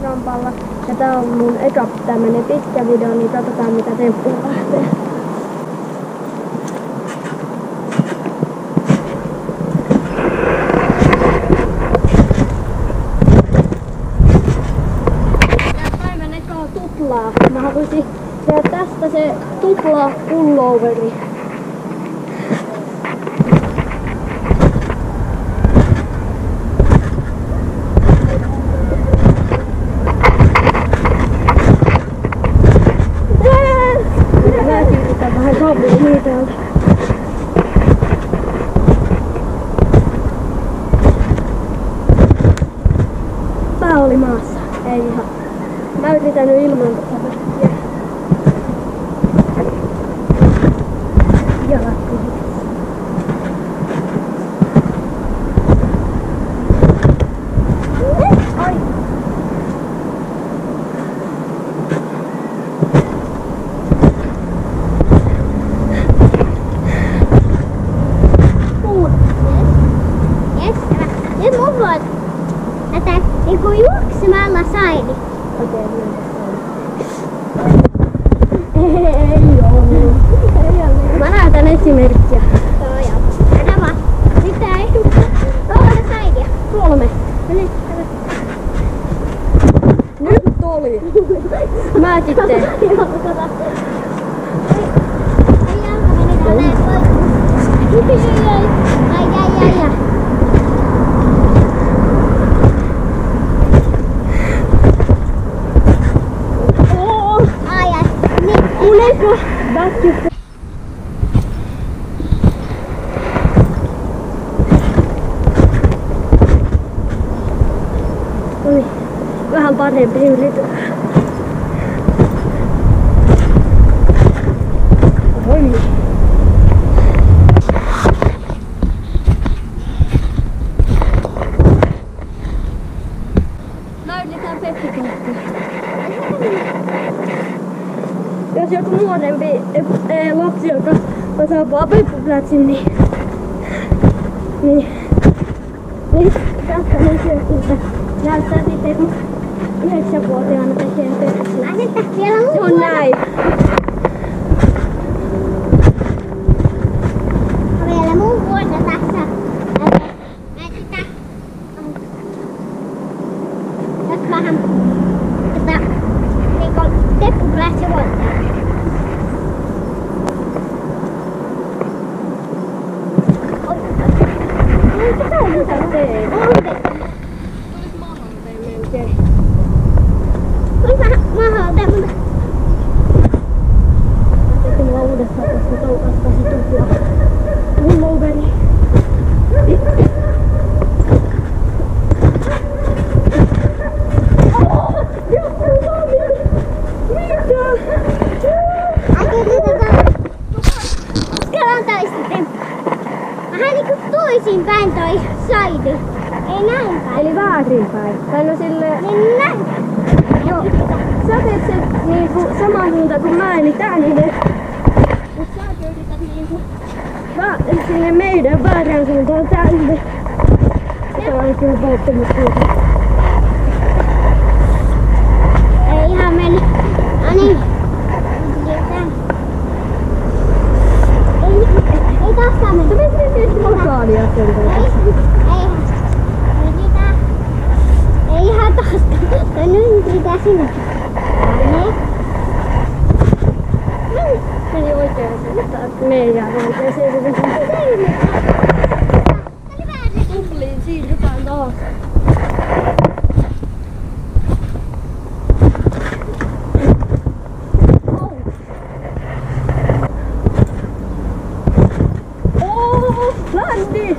rampalla. Ja tää on mun eka tämmönen pitkä video, niin katsotaan mitä temppuun lähtee. Päivän ekaa tuplaa. Mä haluaisin tehdä tästä se tupla pulloveri. Vähän kavlia niin täältä. Pää oli maassa. Ei ihan. Mä yritän nyt ilman tätä. Jalat kuitenkin. Ai! Nyt mun voit tätä niinku juoksemalla saini. Okei, ei oo. Mä näytän esimerkkiä. Joo joo. Tätä vaan. Nyt tää ei tuolla sainia. 3. Nyt Nyt oli. Mäkin teen. Ei jalka meni tälleen pois. Ai. Mun eka back. Oi, vähän parempi yritys. Oi. Mä yritän peppikohtia. Jos joku nuorempi lapsi, joka osaa peppuplätsin, niin tästä mun syökiltä näyttää sitten, kun 9-vuotiaana tekee peppusia. Se on näin. Vielä mun vuonna tässä. Nyt vähän niinku teppuplätsi voittaa. Mitä teet? Tulis mahalteen melkein. Tulis mahalteen, mutta Sitten mulla uudestaan tästä toukasta se tupla pulloveri. vähän niinku toisinpäin toi saidi. Ei näin päin. Eli väärinpäin. Tai no silleen... Niin näin. Joo. Sä teet sen niinku samaan suuntaan kuin mä, eli tänne. Mut sä yrität niinku... sinne meidän väärään suuntaan tänne. Se on kyllä polttomus kuitenkin. Ei ihan meni. No niin. Ei taaskaan meni. Sä menet nyt mokaalia sen Ei ihan taaskaan. Nyt pitää sinne. Meni oikein suuntaan. Meidän oikeeseen suuntaan. Tupliin siirrytään taas. Landi!